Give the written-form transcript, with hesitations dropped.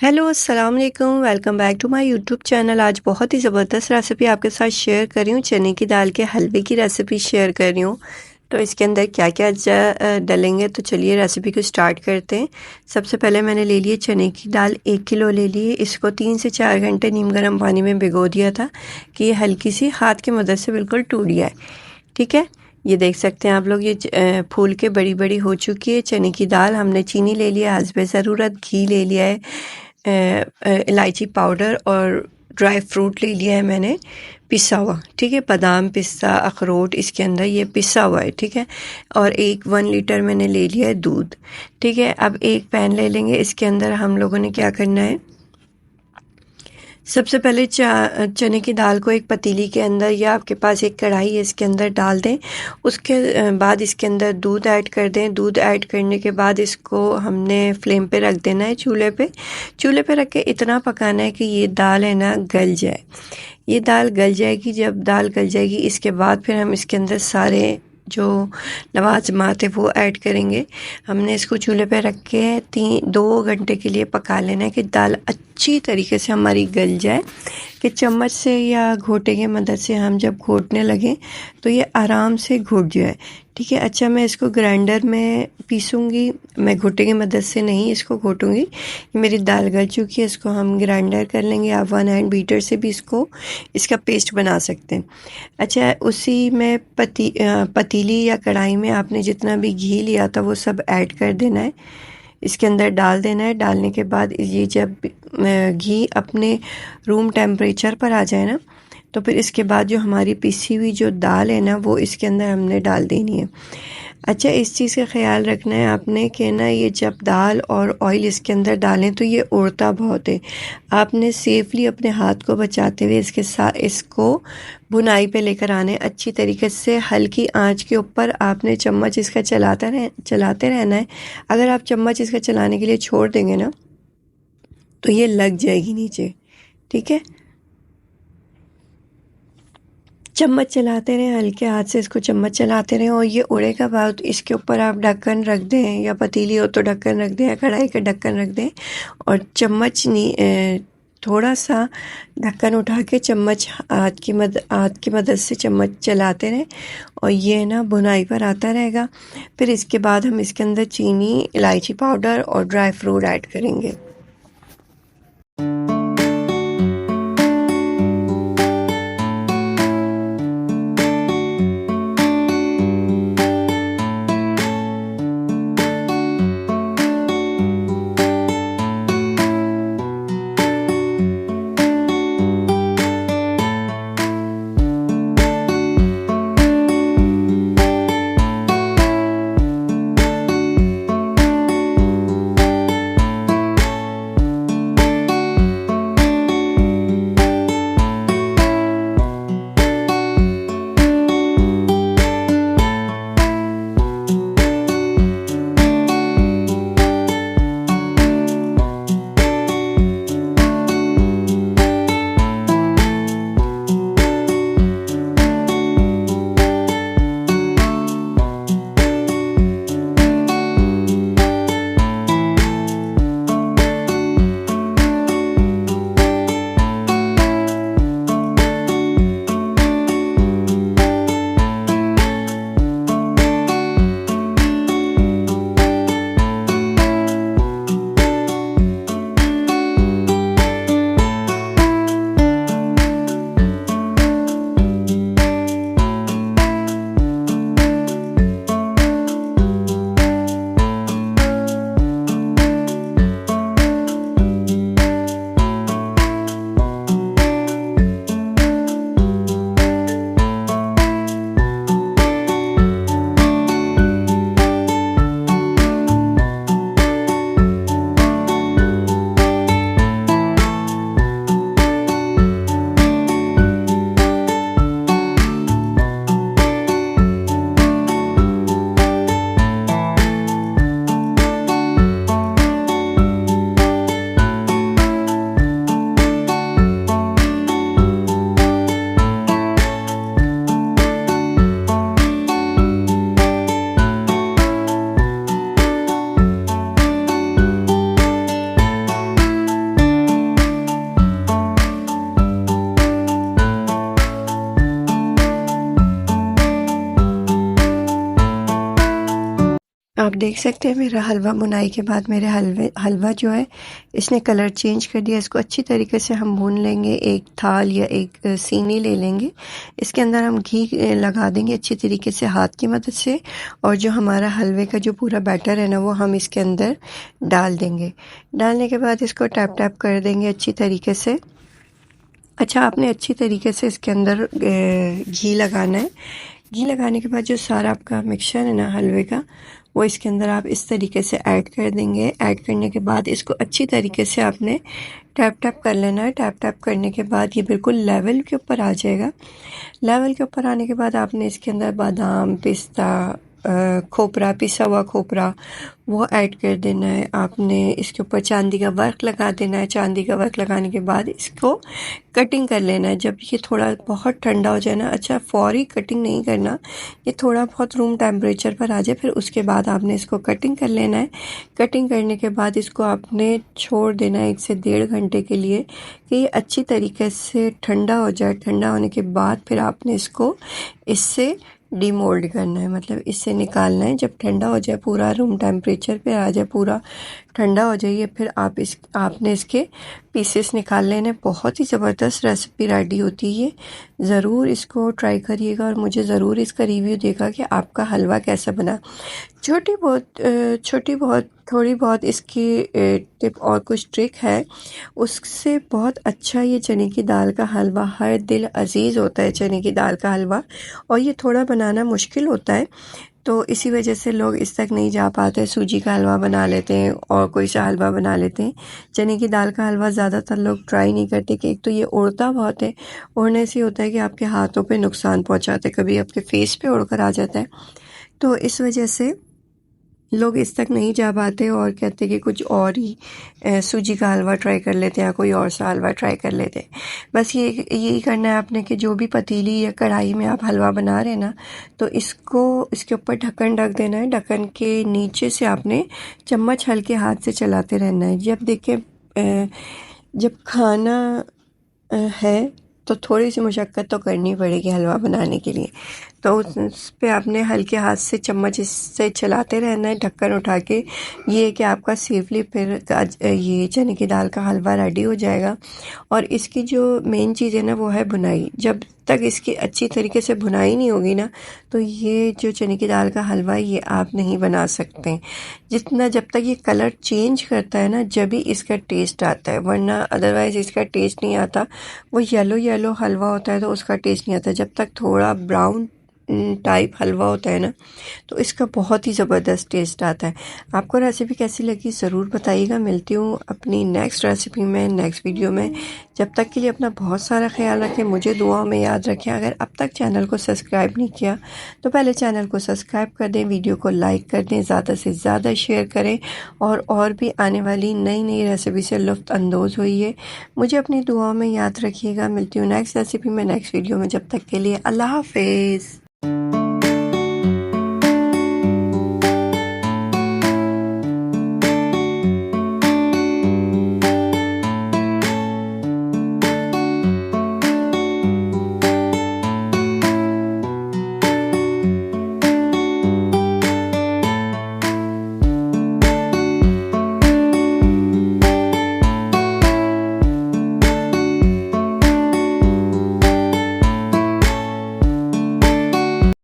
Hello अस्सलाम वालेकुम, welcome back to my YouTube channel. आज बहुत ही ज़बरदस्त रेसिपी आपके साथ शेयर कर रही हूँ। चने की दाल के हलवे की रेसिपी शेयर कर रही हूँ। तो इसके अंदर क्या क्या डलेंगे, तो चलिए रेसिपी को स्टार्ट करते हैं। सबसे पहले मैंने ले लिए चने की दाल, 1 किलो ले लिए। इसको 3 से 4 घंटे नीम गर्म पानी में भिगो दिया था कि ये हल्की सी हाथ की मदद से बिल्कुल टूट जाए। ठीक है, ये देख सकते हैं आप लोग, ये फूल के बड़ी बड़ी हो चुकी है चने की दाल। हमने चीनी ले लिया, हस्बे ज़रूरत घी ले लिया है, इलायची पाउडर और ड्राई फ्रूट ले लिया है मैंने पिसा हुआ। ठीक है, बादाम पिस्ता अखरोट इसके अंदर ये पिसा हुआ है। ठीक है, और 1 लीटर मैंने ले लिया है दूध। ठीक है, अब एक पैन ले लेंगे। इसके अंदर हम लोगों ने क्या करना है, सबसे पहले चने की दाल को एक पतीली के अंदर या आपके पास एक कढ़ाई है इसके अंदर डाल दें। उसके बाद इसके अंदर दूध ऐड कर दें। दूध ऐड करने के बाद इसको हमने फ्लेम पे रख देना है, चूल्हे पे रख के इतना पकाना है कि ये दाल है ना गल जाए। ये दाल गल जाएगी। जब दाल गल जाएगी इसके बाद फिर हम इसके अंदर सारे जो लवाजमात है वो ऐड करेंगे। हमने इसको चूल्हे पे रख के 2 घंटे के लिए पका लेना है कि दाल अच्छी तरीके से हमारी गल जाए, कि चम्मच से या घोटे की मदद से हम जब घोटने लगें तो ये आराम से घुट जाए। ठीक है, अच्छा मैं इसको ग्राइंडर में पीसूँगी, मैं घोटे की मदद से नहीं इसको घोटूँगी। मेरी दाल गल चुकी है, इसको हम ग्राइंडर कर लेंगे। आप 1 हैंड बीटर से भी इसका पेस्ट बना सकते हैं। अच्छा, उसी में पतीली या कढ़ाई में आपने जितना भी घी लिया था वो सब ऐड कर देना है, इसके अंदर डाल देना है। डालने के बाद ये जब घी अपने रूम टेम्परेचर पर आ जाए ना, तो फिर इसके बाद जो हमारी पिसी हुई जो दाल है ना वो इसके अंदर हमने डाल देनी है। अच्छा, इस चीज़ का ख्याल रखना है आपने कि ना ये जब दाल और ऑयल इसके अंदर डालें तो ये उड़ता बहुत है। आपने सेफली अपने हाथ को बचाते हुए इसके साथ इसको भुनाई पे लेकर आने अच्छी तरीके से। हल्की आंच के ऊपर आपने चम्मच इसका चलाते रहना है। अगर आप चम्मच इसका चलाने के लिए छोड़ देंगे ना तो ये लग जाएगी नीचे। ठीक है, चम्मच चलाते रहें, हल्के हाथ से इसको चम्मच चलाते रहें और ये उड़ेगा बाद। इसके ऊपर आप ढक्कन रख दें, या पतीली हो तो ढक्कन रख दें, या कढ़ाई का ढक्कन रख दें और थोड़ा सा ढक्कन उठा के चम्मच हाथ की मदद से चम्मच चलाते रहें और ये ना भुनाई पर आता रहेगा। फिर इसके बाद हम इसके अंदर चीनी, इलायची पाउडर और ड्राई फ्रूट ऐड करेंगे। देख सकते हैं मेरा हलवा बुनाई के बाद मेरे हलवा जो है इसने कलर चेंज कर दिया। इसको अच्छी तरीके से हम भून लेंगे। एक थाल या एक सीनी ले लेंगे, इसके अंदर हम घी लगा देंगे अच्छी तरीके से हाथ की मदद से, और जो हमारा हलवे का जो पूरा बैटर है ना वो हम इसके अंदर डाल देंगे। डालने के बाद इसको टैप टैप कर देंगे अच्छी तरीके से। अच्छा, आपने अच्छी तरीके से इसके अंदर घी लगाना है। घी लगाने के बाद जो सारा आपका मिक्सचर है ना हलवे का, वो इसके अंदर आप इस तरीके से ऐड कर देंगे। ऐड करने के बाद इसको अच्छी तरीके से आपने टैप टैप कर लेना है। टैप टैप करने के बाद ये बिल्कुल लेवल के ऊपर आ जाएगा। लेवल के ऊपर आने के बाद आपने इसके अंदर बादाम, पिस्ता, खोपरा, पिसा हुआ खोपरा वो ऐड कर देना है। आपने इसके ऊपर चांदी का वर्क लगा देना है। चांदी का वर्क लगाने के बाद इसको कटिंग कर लेना है। जब ये थोड़ा बहुत ठंडा हो जाए ना, अच्छा फौरी कटिंग नहीं करना, ये थोड़ा बहुत रूम टेम्परेचर पर आ जाए, फिर उसके बाद आपने इसको कटिंग कर लेना है। कटिंग करने के बाद इसको आपने छोड़ देना है 1 से 1.5 घंटे के लिए कि ये अच्छी तरीके से ठंडा हो जाए। ठंडा होने के बाद फिर आपने इसको इससे डीमोल्ड करना है, मतलब इससे निकालना है। जब ठंडा हो जाए, पूरा रूम टेम्परेचर पे आ जाए, पूरा ठंडा हो जाइए, फिर आपने इसके पीसेस निकाल लेने। बहुत ही ज़बरदस्त रेसिपी रेडी होती है। ज़रूर इसको ट्राई करिएगा और मुझे ज़रूर इसका रिव्यू देगा कि आपका हलवा कैसा बना। थोड़ी बहुत इसकी टिप और कुछ ट्रिक है, उससे बहुत अच्छा ये चने की दाल का हलवा हर दिल अजीज़ होता है। चने की दाल का हलवा, और ये थोड़ा बनाना मुश्किल होता है, तो इसी वजह से लोग इस तक नहीं जा पाते। सूजी का हलवा बना लेते हैं और कोई सा हलवा बना लेते हैं। चने की दाल का हलवा ज़्यादातर लोग ट्राई नहीं करते कि एक तो ये उड़ता बहुत है, उड़ने से होता है कि आपके हाथों पे नुकसान पहुंचाते, कभी आपके फेस पे उड़कर आ जाता है, तो इस वजह से लोग इस तक नहीं जा पाते और कहते कि कुछ और ही सूजी का हलवा ट्राई कर लेते हैं या कोई और सा हलवा ट्राई कर लेते हैं। बस यही करना है आपने कि जो भी पतीली या कढ़ाई में आप हलवा बना रहे हैं ना, तो इसके ऊपर ढक्कन ढक देना है। ढक्कन के नीचे से आपने चम्मच हल्के हाथ से चलाते रहना है। जब देखें जब खाना है तो थोड़ी सी मशक्क़त तो करनी पड़ेगी हलवा बनाने के लिए, तो उस पे आपने हल्के हाथ से चम्मच इससे चलाते रहना है ढक्कन उठा के। ये कि आपका सेफली फिर ये चने की दाल का हलवा रेडी हो जाएगा। और इसकी जो मेन चीज़ है ना वो है भुनाई। जब तक इसकी अच्छी तरीके से भुनाई नहीं होगी ना, तो ये जो चने की दाल का हलवा है ये आप नहीं बना सकते। जब तक ये कलर चेंज करता है ना, जब ही इसका टेस्ट आता है, वरना अदरवाइज़ इसका टेस्ट नहीं आता। वो येलो हलवा होता है तो उसका टेस्ट नहीं आता। जब तक थोड़ा ब्राउन टाइप हलवा होता है ना, तो इसका बहुत ही ज़बरदस्त टेस्ट आता है। आपको रेसिपी कैसी लगी ज़रूर बताइएगा। मिलती हूँ अपनी नेक्स्ट रेसिपी में, नेक्स्ट वीडियो में। जब तक के लिए अपना बहुत सारा ख्याल रखें, मुझे दुआओं में याद रखें। अगर अब तक चैनल को सब्सक्राइब नहीं किया तो पहले चैनल को सब्सक्राइब कर दें, वीडियो को लाइक कर दें, ज़्यादा से ज़्यादा शेयर करें, और भी आने वाली नई रेसिपी से लुत्फ़ अंदोज़ होइए। मुझे अपनी दुआओं में याद रखिएगा। मिलती हूँ नेक्स्ट रेसिपी में, नेक्स्ट वीडियो में। जब तक के लिए अल्लाह हाफ़िज़।